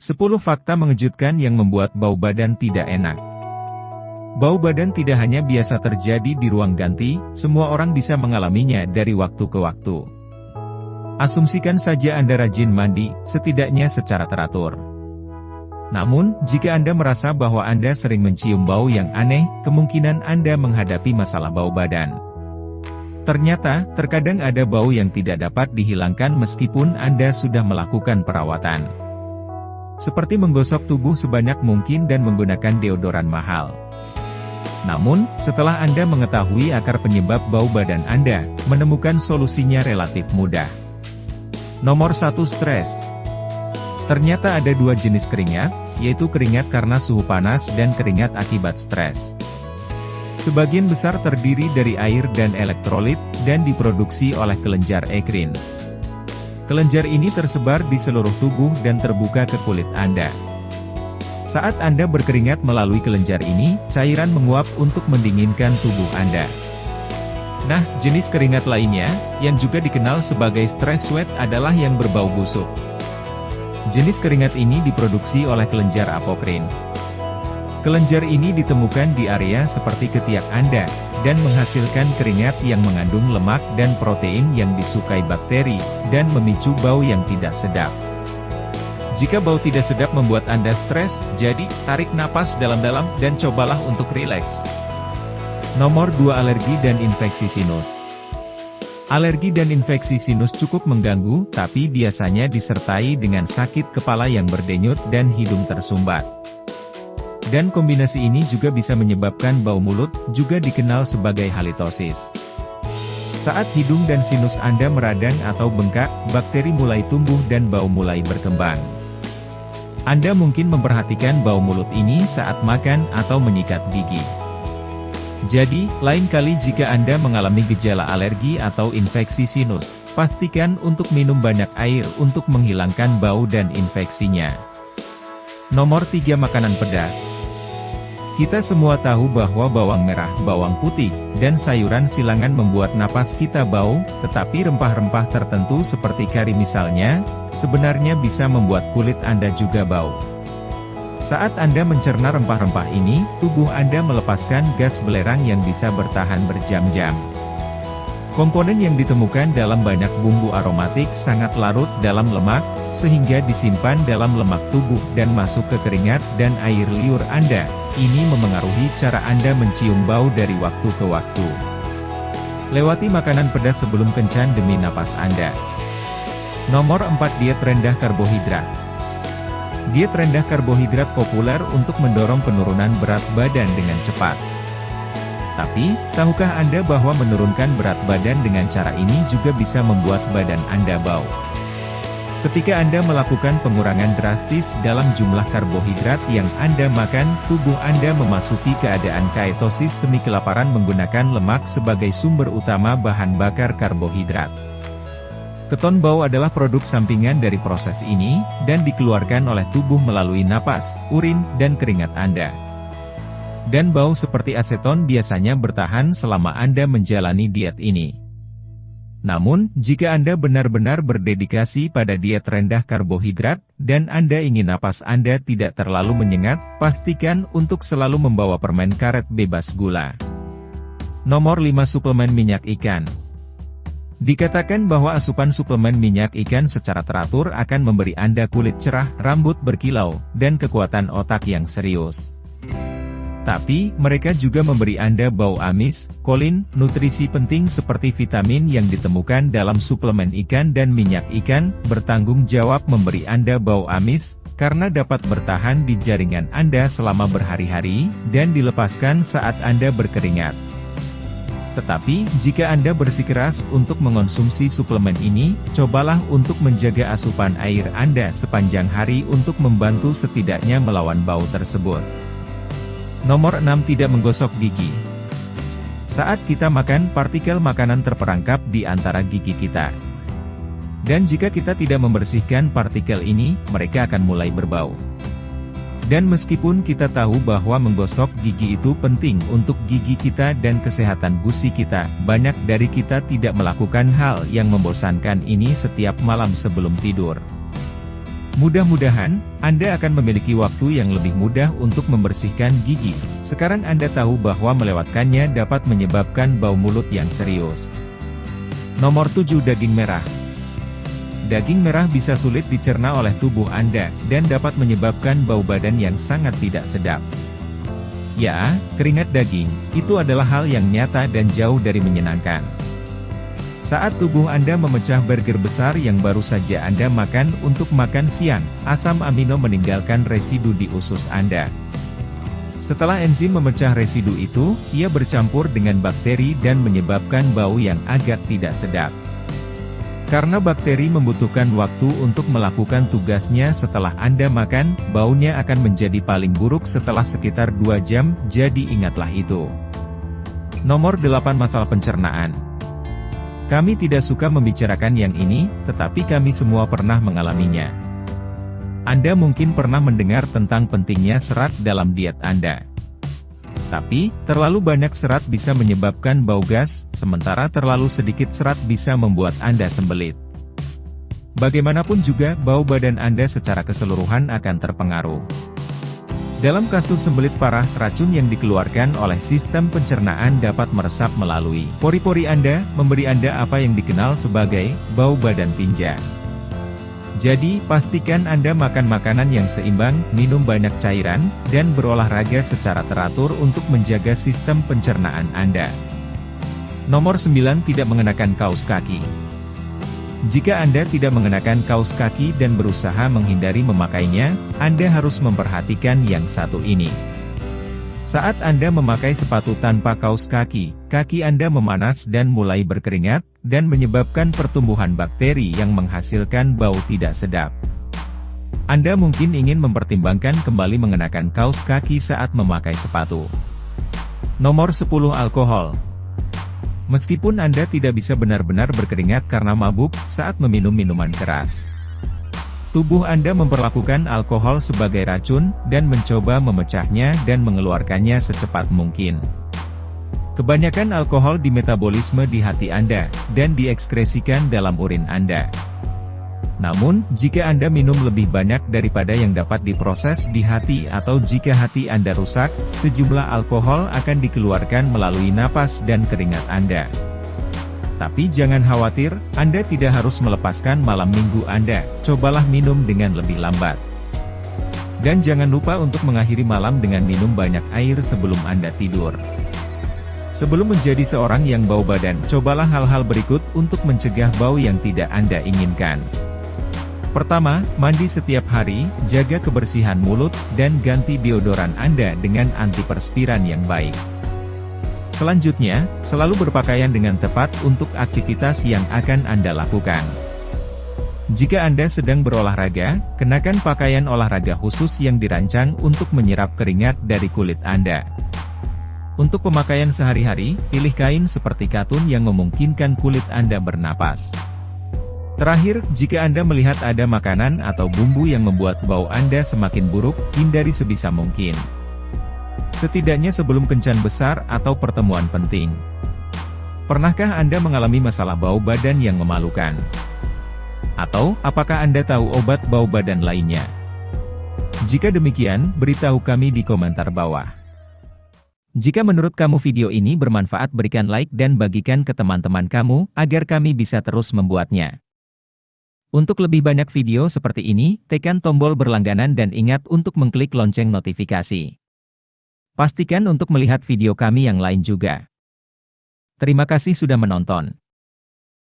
10 fakta mengejutkan yang membuat bau badan tidak enak. Bau badan tidak hanya biasa terjadi di ruang ganti, semua orang bisa mengalaminya dari waktu ke waktu. Asumsikan saja Anda rajin mandi, setidaknya secara teratur. Namun, jika Anda merasa bahwa Anda sering mencium bau yang aneh, kemungkinan Anda menghadapi masalah bau badan. Ternyata, terkadang ada bau yang tidak dapat dihilangkan meskipun Anda sudah melakukan perawatan. Seperti menggosok tubuh sebanyak mungkin dan menggunakan deodoran mahal. Namun, setelah Anda mengetahui akar penyebab bau badan Anda, menemukan solusinya relatif mudah. Nomor 1, stres. Ternyata ada dua jenis keringat, yaitu keringat karena suhu panas dan keringat akibat stres. Sebagian besar terdiri dari air dan elektrolit, dan diproduksi oleh kelenjar ekrin. Kelenjar ini tersebar di seluruh tubuh dan terbuka ke kulit Anda. Saat Anda berkeringat melalui kelenjar ini, cairan menguap untuk mendinginkan tubuh Anda. Nah, jenis keringat lainnya, yang juga dikenal sebagai stress sweat adalah yang berbau busuk. Jenis keringat ini diproduksi oleh kelenjar apokrin. Kelenjar ini ditemukan di area seperti ketiak Anda, dan menghasilkan keringat yang mengandung lemak dan protein yang disukai bakteri, dan memicu bau yang tidak sedap. Jika bau tidak sedap membuat Anda stres, jadi, tarik napas dalam-dalam, dan cobalah untuk rileks. Nomor 2, alergi dan infeksi sinus. Alergi dan infeksi sinus cukup mengganggu, tapi biasanya disertai dengan sakit kepala yang berdenyut dan hidung tersumbat. Dan kombinasi ini juga bisa menyebabkan bau mulut, juga dikenal sebagai halitosis. Saat hidung dan sinus Anda meradang atau bengkak, bakteri mulai tumbuh dan bau mulai berkembang. Anda mungkin memperhatikan bau mulut ini saat makan atau menyikat gigi. Jadi, lain kali jika Anda mengalami gejala alergi atau infeksi sinus, pastikan untuk minum banyak air untuk menghilangkan bau dan infeksinya. Nomor 3, makanan pedas. Kita semua tahu bahwa bawang merah, bawang putih, dan sayuran silangan membuat napas kita bau, tetapi rempah-rempah tertentu seperti kari misalnya, sebenarnya bisa membuat kulit Anda juga bau. Saat Anda mencerna rempah-rempah ini, tubuh Anda melepaskan gas belerang yang bisa bertahan berjam-jam. Komponen yang ditemukan dalam banyak bumbu aromatik sangat larut dalam lemak, sehingga disimpan dalam lemak tubuh dan masuk ke keringat dan air liur Anda. Ini memengaruhi cara Anda mencium bau dari waktu ke waktu. Lewati makanan pedas sebelum kencan demi napas Anda. Nomor 4, diet rendah karbohidrat. Diet rendah karbohidrat populer untuk mendorong penurunan berat badan dengan cepat. Tapi, tahukah Anda bahwa menurunkan berat badan dengan cara ini juga bisa membuat badan Anda bau? Ketika Anda melakukan pengurangan drastis dalam jumlah karbohidrat yang Anda makan, tubuh Anda memasuki keadaan ketosis semi kelaparan menggunakan lemak sebagai sumber utama bahan bakar karbohidrat. Keton bau adalah produk sampingan dari proses ini, dan dikeluarkan oleh tubuh melalui napas, urin, dan keringat Anda. Dan bau seperti aseton biasanya bertahan selama Anda menjalani diet ini. Namun, jika Anda benar-benar berdedikasi pada diet rendah karbohidrat, dan Anda ingin napas Anda tidak terlalu menyengat, pastikan untuk selalu membawa permen karet bebas gula. Nomor 5, suplemen minyak ikan. Dikatakan bahwa asupan suplemen minyak ikan secara teratur akan memberi Anda kulit cerah, rambut berkilau, dan kekuatan otak yang serius. Tapi, mereka juga memberi Anda bau amis, kolin, nutrisi penting seperti vitamin yang ditemukan dalam suplemen ikan dan minyak ikan, bertanggung jawab memberi Anda bau amis, karena dapat bertahan di jaringan Anda selama berhari-hari, dan dilepaskan saat Anda berkeringat. Tetapi, jika Anda bersikeras untuk mengonsumsi suplemen ini, cobalah untuk menjaga asupan air Anda sepanjang hari untuk membantu setidaknya melawan bau tersebut. Nomor 6, tidak menggosok gigi. Saat kita makan, partikel makanan terperangkap di antara gigi kita. Dan jika kita tidak membersihkan partikel ini, mereka akan mulai berbau. Dan meskipun kita tahu bahwa menggosok gigi itu penting untuk gigi kita dan kesehatan gusi kita, banyak dari kita tidak melakukan hal yang membosankan ini setiap malam sebelum tidur. Mudah-mudahan, Anda akan memiliki waktu yang lebih mudah untuk membersihkan gigi. Sekarang Anda tahu bahwa melewatkannya dapat menyebabkan bau mulut yang serius. Nomor 7. Daging merah. Daging merah bisa sulit dicerna oleh tubuh Anda, dan dapat menyebabkan bau badan yang sangat tidak sedap. Ya, keringat daging, itu adalah hal yang nyata dan jauh dari menyenangkan. Saat tubuh Anda memecah burger besar yang baru saja Anda makan untuk makan siang, asam amino meninggalkan residu di usus Anda. Setelah enzim memecah residu itu, ia bercampur dengan bakteri dan menyebabkan bau yang agak tidak sedap. Karena bakteri membutuhkan waktu untuk melakukan tugasnya setelah Anda makan, baunya akan menjadi paling buruk setelah sekitar 2 jam, jadi ingatlah itu. Nomor 8. Masalah pencernaan. Kami tidak suka membicarakan yang ini, tetapi kami semua pernah mengalaminya. Anda mungkin pernah mendengar tentang pentingnya serat dalam diet Anda. Tapi, terlalu banyak serat bisa menyebabkan bau gas, sementara terlalu sedikit serat bisa membuat Anda sembelit. Bagaimanapun juga, bau badan Anda secara keseluruhan akan terpengaruh. Dalam kasus sembelit parah, racun yang dikeluarkan oleh sistem pencernaan dapat meresap melalui pori-pori Anda, memberi Anda apa yang dikenal sebagai bau badan tinja. Jadi, pastikan Anda makan makanan yang seimbang, minum banyak cairan, dan berolahraga secara teratur untuk menjaga sistem pencernaan Anda. Nomor 9. Tidak mengenakan kaos kaki. Jika Anda tidak mengenakan kaos kaki dan berusaha menghindari memakainya, Anda harus memperhatikan yang satu ini. Saat Anda memakai sepatu tanpa kaos kaki, kaki Anda memanas dan mulai berkeringat, dan menyebabkan pertumbuhan bakteri yang menghasilkan bau tidak sedap. Anda mungkin ingin mempertimbangkan kembali mengenakan kaos kaki saat memakai sepatu. Nomor 10. Alkohol. Meskipun Anda tidak bisa benar-benar berkeringat karena mabuk saat meminum minuman keras, tubuh Anda memperlakukan alkohol sebagai racun, dan mencoba memecahnya dan mengeluarkannya secepat mungkin. Kebanyakan alkohol dimetabolisme di hati Anda, dan diekskresikan dalam urin Anda. Namun, jika Anda minum lebih banyak daripada yang dapat diproses di hati atau jika hati Anda rusak, sejumlah alkohol akan dikeluarkan melalui napas dan keringat Anda. Tapi jangan khawatir, Anda tidak harus melepaskan malam minggu Anda, cobalah minum dengan lebih lambat. Dan jangan lupa untuk mengakhiri malam dengan minum banyak air sebelum Anda tidur. Sebelum menjadi seorang yang bau badan, cobalah hal-hal berikut untuk mencegah bau yang tidak Anda inginkan. Pertama, mandi setiap hari, jaga kebersihan mulut, dan ganti deodoran Anda dengan antiperspiran yang baik. Selanjutnya, selalu berpakaian dengan tepat untuk aktivitas yang akan Anda lakukan. Jika Anda sedang berolahraga, kenakan pakaian olahraga khusus yang dirancang untuk menyerap keringat dari kulit Anda. Untuk pemakaian sehari-hari, pilih kain seperti katun yang memungkinkan kulit Anda bernapas. Terakhir, jika Anda melihat ada makanan atau bumbu yang membuat bau Anda semakin buruk, hindari sebisa mungkin. Setidaknya sebelum kencan besar atau pertemuan penting. Pernahkah Anda mengalami masalah bau badan yang memalukan? Atau, apakah Anda tahu obat bau badan lainnya? Jika demikian, beritahu kami di komentar bawah. Jika menurut kamu video ini bermanfaat, berikan like dan bagikan ke teman-teman kamu, agar kami bisa terus membuatnya. Untuk lebih banyak video seperti ini, tekan tombol berlangganan dan ingat untuk mengklik lonceng notifikasi. Pastikan untuk melihat video kami yang lain juga. Terima kasih sudah menonton.